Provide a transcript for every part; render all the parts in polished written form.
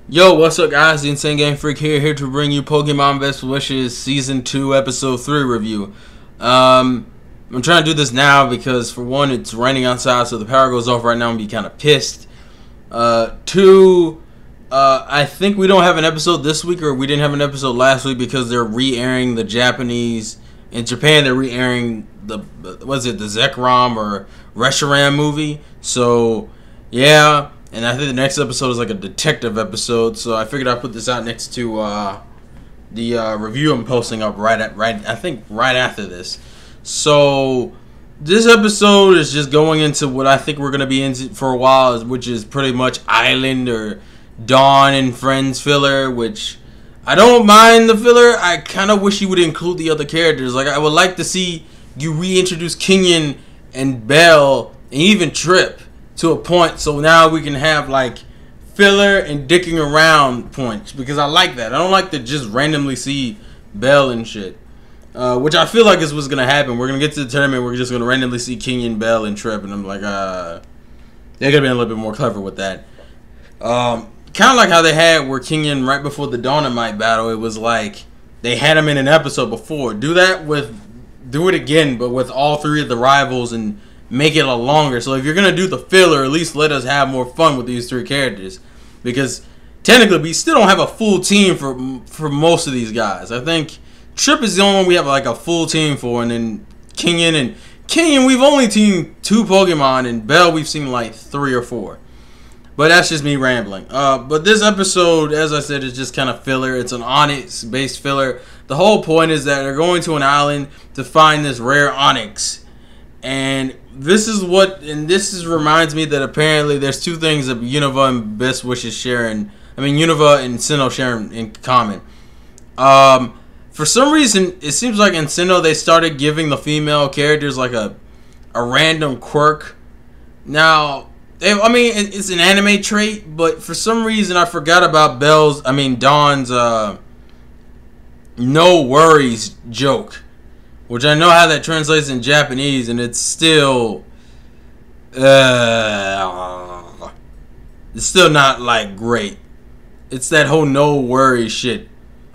Yo, what's up guys? The Insane Game Freak here to bring you Pokemon Best Wishes Season 2 Episode 3 review. I'm trying to do this now because for one, it's raining outside, so the power goes off right now and be kind of pissed. Two, I think we don't have an episode this week, or we didn't have an episode last week because they're re-airing the Japanese. In Japan, they're re-airing the Zekrom or Reshiram movie. So, yeah. And I think the next episode is like a detective episode, so I figured I'd put this out next to the review I'm posting up right after this. So this episode is just going into what I think we're gonna be into for a while, which is pretty much Island or Dawn and Friends filler. Which I don't mind the filler. I kind of wish you would include the other characters. Like I would like to see you reintroduce Kenyon and Belle and even Trip to a point, so now we can have like filler and dicking around points, because I like that. I don't like to just randomly see Belle and shit, which I feel like is what's gonna happen. We're gonna get to the tournament, we're just gonna randomly see Kenyon, Belle, and Trip, and I'm like, they're gonna be a little bit more clever with that. Kind of like how they had where Kenyon right before the Dynamite battle, it was like they had him in an episode before. Do it again, but with all three of the rivals and make it a longer. So if you're gonna do the filler, at least let us have more fun with these three characters, because technically we still don't have a full team for most of these guys. I think Trip is the only one we have like a full team for, and then Kenyon we've only seen 2 Pokemon, and Belle we've seen like 3 or 4. But that's just me rambling. But this episode, as I said, is just kind of filler. It's an Onyx based filler. The whole point is that they're going to an island to find this rare Onyx. And this reminds me that apparently there's 2 things that Unova and Best Wishes Unova and Sinnoh share in common. For some reason, it seems like in Sinnoh they started giving the female characters like a random quirk. Now, it's an anime trait, but for some reason I forgot about Dawn's no worries joke, which I know how that translates in Japanese, and it's still not like great. It's that whole no worry shit.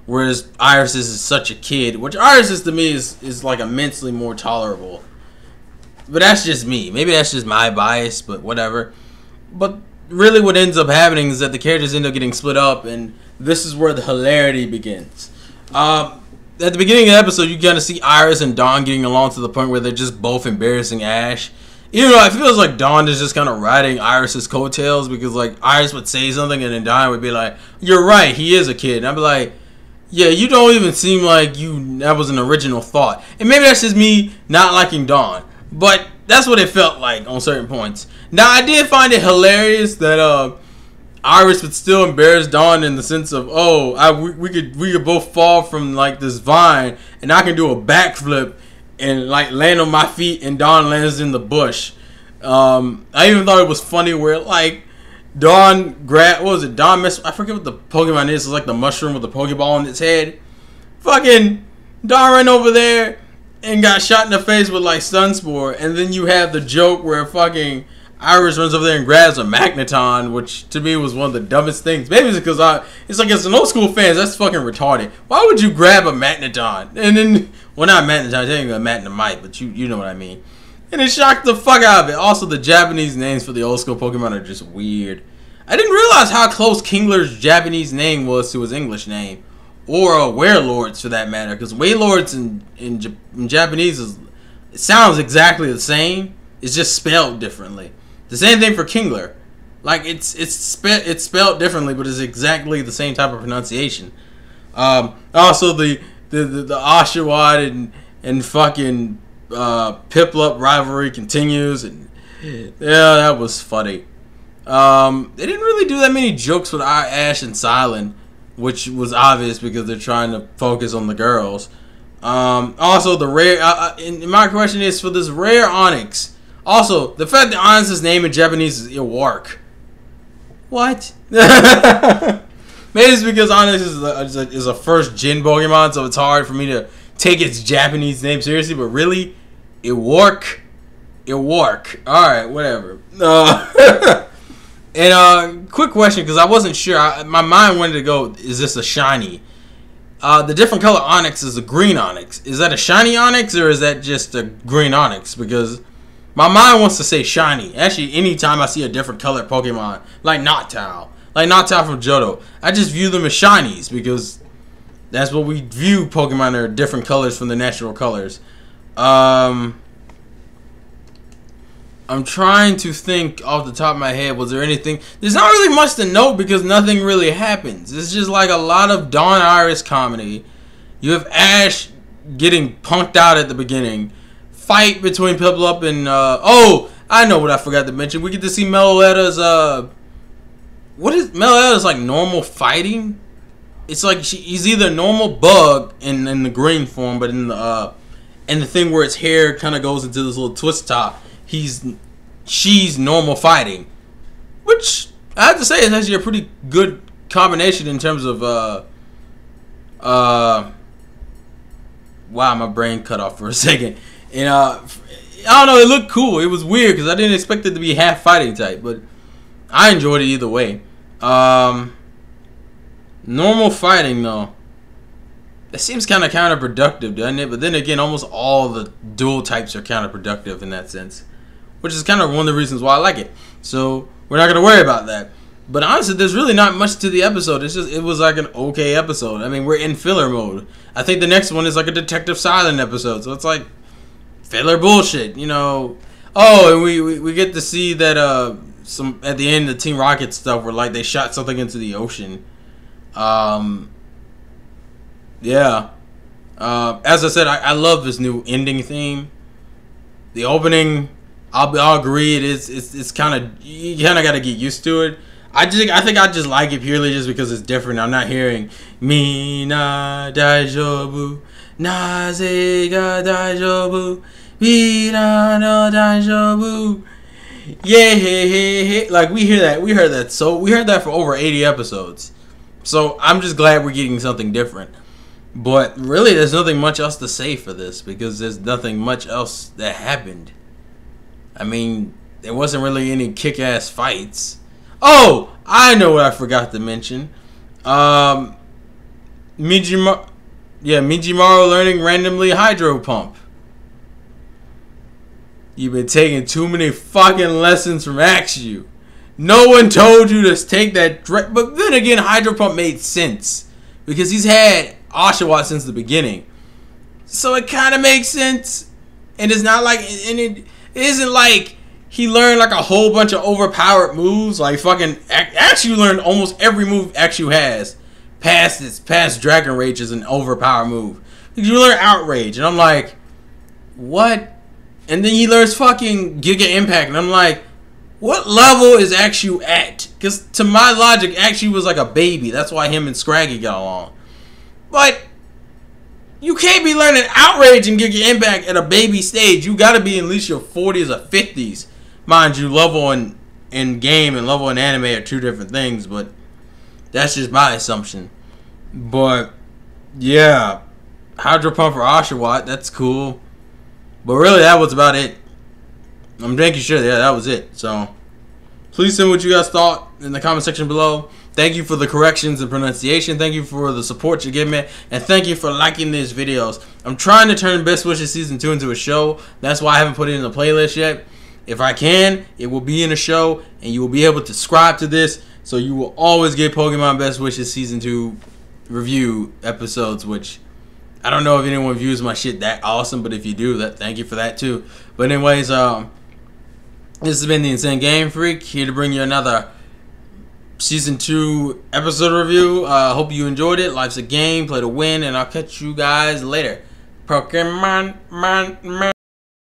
Whereas Iris is such a kid, which Iris to me is like immensely more tolerable. But that's just me. Maybe that's just my bias, but whatever. But really what ends up happening is that the characters end up getting split up, and this is where the hilarity begins. At the beginning of the episode, you kind of see Iris and Dawn getting along to the point where they're just both embarrassing Ash. Even though it feels like Dawn is just kind of riding Iris's coattails, because like Iris would say something and then Dawn would be like, "You're right, he is a kid." And I'd be like, "Yeah, you don't even seem like that was an original thought." And maybe that's just me not liking Dawn, but that's what it felt like on certain points. Now, I did find it hilarious that Iris would still embarrass Dawn in the sense of, we could both fall from like this vine, and I can do a backflip and like land on my feet, and Dawn lands in the bush. I even thought it was funny where like Dawn I forget what the Pokemon is. It's like the mushroom with the Pokeball in its head. Fucking Dawn ran over there and got shot in the face with like Sunspore, and then you have the joke where fucking Iris runs over there and grabs a Magneton, which to me was one of the dumbest things. Maybe it's because it's an old school fans. That's fucking retarded. Why would you grab a Magneton? And then, well, not Magneton, technically a Magnemite, but you know what I mean. And it shocked the fuck out of it. Also, the Japanese names for the old school Pokemon are just weird. I didn't realize how close Kingler's Japanese name was to his English name, or Werelords for that matter, because Wailords in Japanese it sounds exactly the same. It's just spelled differently. The same thing for Kingler. Like it's spelled differently, but it's exactly the same type of pronunciation. Also the Oshawott and fucking Piplup rivalry continues, and yeah, that was funny. They didn't really do that many jokes with Ash and Silent, which was obvious because they're trying to focus on the girls. Also, the rare. And my question is for this rare Onyx. Also, the fact that Onyx's name in Japanese is Iwark. What? Maybe it's because Onyx is a first gen Pokemon, so it's hard for me to take its Japanese name seriously. But really, Iwark. Alright, whatever. And quick question, because I wasn't sure. My mind wanted to go, is this a shiny? The different color Onyx is a green Onyx. Is that a shiny Onyx, or is that just a green Onyx? Because my mind wants to say shiny. Actually, anytime I see a different colored Pokemon, like Noctowl from Johto, I just view them as shinies, because that's what we view Pokemon, are different colors from the natural colors. I'm trying to think off the top of my head. Was there anything? There's not really much to note because nothing really happens. It's just like a lot of Dawn Iris comedy. You have Ash getting punked out at the beginning. Fight between Piplup and oh, I know what I forgot to mention. We get to see Meloetta's what is Meloetta's like normal fighting? It's like he's either normal bug in the green form, but in the thing where its hair kind of goes into this little twist top. She's normal fighting, which I have to say is actually a pretty good combination in terms of wow, my brain cut off for a second. And I don't know, it looked cool. It was weird because I didn't expect it to be half fighting type, but I enjoyed it either way. Normal fighting though, that seems kind of counterproductive, doesn't it? But then again, almost all the dual types are counterproductive in that sense, which is kind of one of the reasons why I like it. So we're not gonna worry about that. But honestly, there's really not much to the episode. It was like an okay episode. I mean, we're in filler mode. I think the next one is like a Detective Silent episode, so it's like filler bullshit, you know. Oh, and we get to see that some at the end the Team Rocket stuff where like they shot something into the ocean. Yeah. As I said, I love this new ending theme. The opening, I'll agree, it's kind of, you kind of got to get used to it. I think I just like it purely just because it's different. I'm not hearing mi na daijoubu, naze ga daijoubu, mi na no daijoubu. Yeah, hey. Like we heard that. So we heard that for over 80 episodes. So I'm just glad we're getting something different. But really, there's nothing much else to say for this because there's nothing much else that happened. I mean, there wasn't really any kick-ass fights. Oh, I know what I forgot to mention. Mijimaru learning randomly Hydro Pump. You've been taking too many fucking lessons from Axew. No one told you to take that. But then again, Hydro Pump made sense because he's had Oshawott since the beginning, so it kind of makes sense. And it's not like, and it isn't like he learned like a whole bunch of overpowered moves. Like fucking Axew learned almost every move Axew has past Dragon Rage is an overpowered move. You learn Outrage, and I'm like, what? And then he learns fucking Giga Impact, and I'm like, what level is Axew at? Because to my logic, Axew was like a baby. That's why him and Scraggy got along. But you can't be learning Outrage and Giga Impact at a baby stage. You gotta be at least your 40s or 50s. Mind you, level in game and level in anime are two different things, but that's just my assumption. But yeah, Hydro Pump for Oshawott, that's cool. But really, that was about it. I'm making sure that was it. So please send what you guys thought in the comment section below. Thank you for the corrections and pronunciation. Thank you for the support you give me. And thank you for liking these videos. I'm trying to turn Best Wishes Season 2 into a show. That's why I haven't put it in the playlist yet. If I can, it will be in a show. And you will be able to subscribe to this. So you will always get Pokemon Best Wishes Season 2 review episodes. Which, I don't know if anyone views my shit that awesome. But if you do, thank you for that too. But anyways, this has been the Insane Game Freak. Here to bring you another Season 2 episode review. Hope you enjoyed it. Life's a game. Play to win. And I'll catch you guys later. Pokemon, man.